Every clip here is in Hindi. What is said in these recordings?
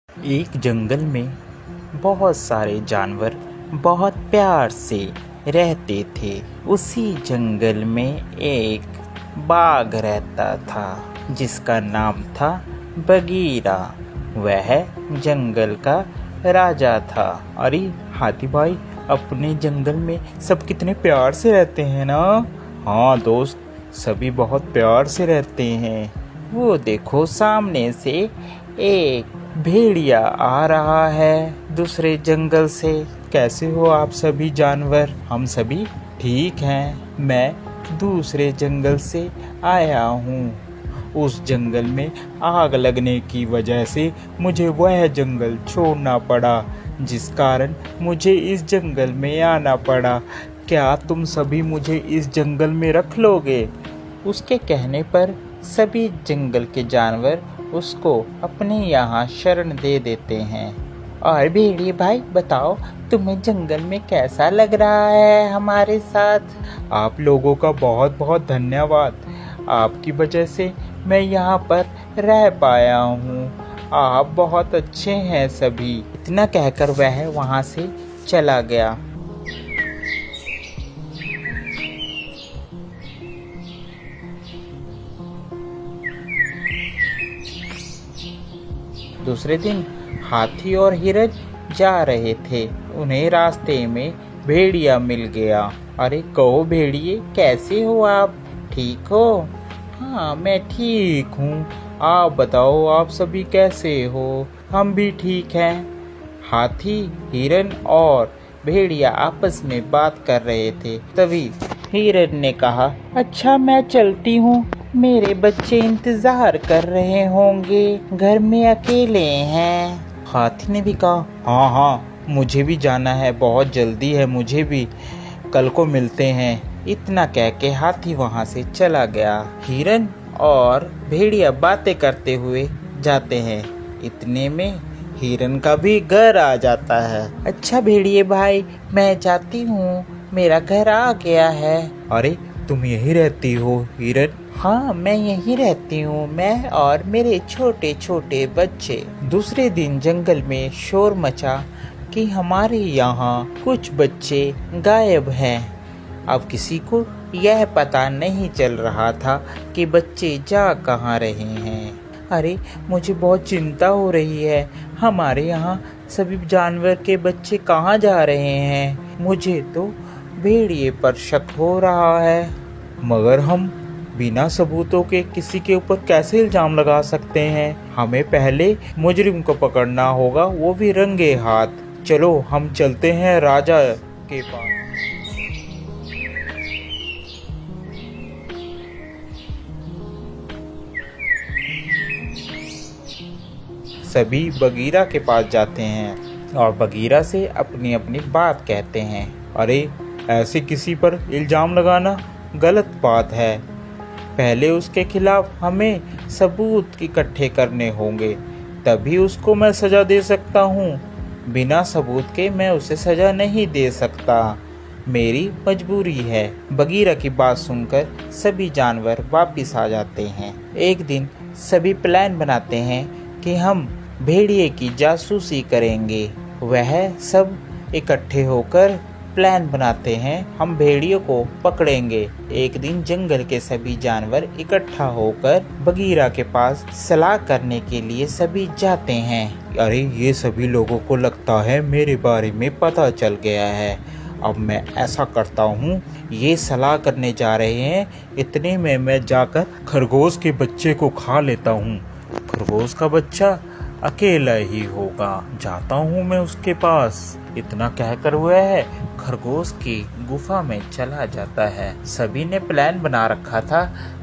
एक जंगल में बहुत सारे जानवर बहुत प्यार से रहते थे। उसी जंगल में एक बाघ रहता था जिसका नाम था बगीरा। वह जंगल का राजा था। अरे हाथी भाई, अपने जंगल में सब कितने प्यार से रहते हैं ना। हाँ दोस्त, सभी बहुत प्यार से रहते हैं। वो देखो, सामने से एक भेड़िया आ रहा है दूसरे जंगल से। कैसे हो आप सभी जानवर? हम सभी ठीक हैं। मैं दूसरे जंगल से आया हूँ। उस जंगल में आग लगने की वजह से मुझे वह जंगल छोड़ना पड़ा, जिस कारण मुझे इस जंगल में आना पड़ा। क्या तुम सभी मुझे इस जंगल में रख लोगे? उसके कहने पर सभी जंगल के जानवर उसको अपने यहाँ शरण दे देते हैं। और भेड़िए भाई बताओ, तुम्हें जंगल में कैसा लग रहा है हमारे साथ? आप लोगों का बहुत बहुत धन्यवाद। आपकी वजह से मैं यहाँ पर रह पाया हूँ। आप बहुत अच्छे हैं सभी। इतना कहकर वह वहाँ से चला गया। दूसरे दिन हाथी और हिरन जा रहे थे। उन्हें रास्ते में भेड़िया मिल गया। अरे कहो भेड़िए, कैसे हो आप? ठीक हो? हाँ मैं ठीक हूँ। आप बताओ, आप सभी कैसे हो? हम भी ठीक हैं। हाथी, हिरन और भेड़िया आपस में बात कर रहे थे। तभी हिरन ने कहा, अच्छा मैं चलती हूँ, मेरे बच्चे इंतजार कर रहे होंगे, घर में अकेले हैं। हाथी ने भी कहा, हाँ हाँ मुझे भी जाना है, बहुत जल्दी है मुझे भी, कल को मिलते हैं। इतना कह के हाथी वहाँ से चला गया। हिरन और भेड़िया बातें करते हुए जाते हैं। इतने में हिरन का भी घर आ जाता है। अच्छा भेड़िए भाई, मैं जाती हूँ, मेरा घर आ गया है। अरे तुम यहीं रहती हो हिरन? हाँ मैं यहीं रहती हूँ, मैं और मेरे छोटे छोटे बच्चे। दूसरे दिन जंगल में शोर मचा कि हमारे यहाँ कुछ बच्चे गायब हैं। अब किसी को यह पता नहीं चल रहा था कि बच्चे जा कहाँ रहे हैं। अरे मुझे बहुत चिंता हो रही है, हमारे यहाँ सभी जानवर के बच्चे कहाँ जा रहे हैं। मुझे तो भेड़िए पर शक हो रहा है, मगर हम बिना सबूतों के किसी के ऊपर कैसे इल्जाम लगा सकते हैं? हमें पहले मुजरिम को पकड़ना होगा, वो भी रंगे हाथ। चलो हम चलते हैं राजा के पास। सभी बगीरा के पास जाते हैं और बगीरा से अपनी अपनी बात कहते हैं। अरे ऐसे किसी पर इल्जाम लगाना गलत बात है। पहले उसके खिलाफ हमें सबूत इकट्ठे करने होंगे, तभी उसको मैं सज़ा दे सकता हूँ। बिना सबूत के मैं उसे सज़ा नहीं दे सकता, मेरी मजबूरी है। बगीरा की बात सुनकर सभी जानवर वापिस आ जाते हैं। एक दिन सभी प्लान बनाते हैं कि हम भेड़िए की जासूसी करेंगे। वह सब इकट्ठे होकर प्लान बनाते हैं, हम भेड़ियों को पकड़ेंगे। एक दिन जंगल के सभी जानवर इकट्ठा होकर बगीरा के पास सलाह करने के लिए सभी जाते हैं। अरे ये सभी लोगों को लगता है मेरे बारे में पता चल गया है। अब मैं ऐसा करता हूँ, ये सलाह करने जा रहे हैं, इतने में मैं जाकर खरगोश के बच्चे को खा लेता हूँ। खरगोश का बच्चा अकेला ही होगा, जाता हूँ मैं उसके पास। इतना कहकर वह खरगोश की गुफा में चला जाता है। सभी ने प्लान बना रखा था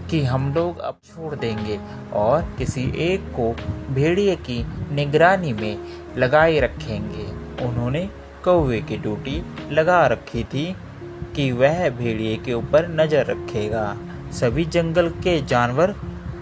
कि हम लोग अब छोड़ देंगे और किसी एक को भेड़िए की निगरानी में लगाए रखेंगे। उन्होंने कौवे की ड्यूटी लगा रखी थी कि वह भेड़िए के ऊपर नजर रखेगा। सभी जंगल के जानवर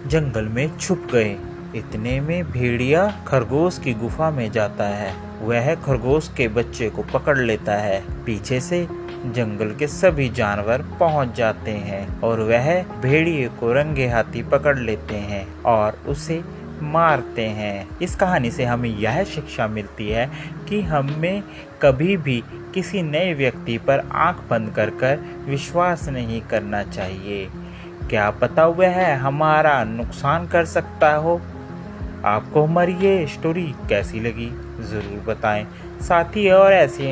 जंगल में छुप गए। इतने में भेड़िया खरगोश की गुफा में जाता है। वह खरगोश के बच्चे को पकड़ लेता है। पीछे से जंगल के सभी जानवर पहुंच जाते हैं और वह भेड़िए को रंगे हाथी पकड़ लेते हैं और उसे मारते हैं। इस कहानी से हमें यह शिक्षा मिलती है कि हमें कभी भी किसी नए व्यक्ति पर आंख बंद कर विश्वास नहीं करना चाहिए। क्या पता वह हमारा नुकसान कर सकता हो। आपको हमारी ये स्टोरी कैसी लगी ज़रूर बताएं। साथ ही और ऐसी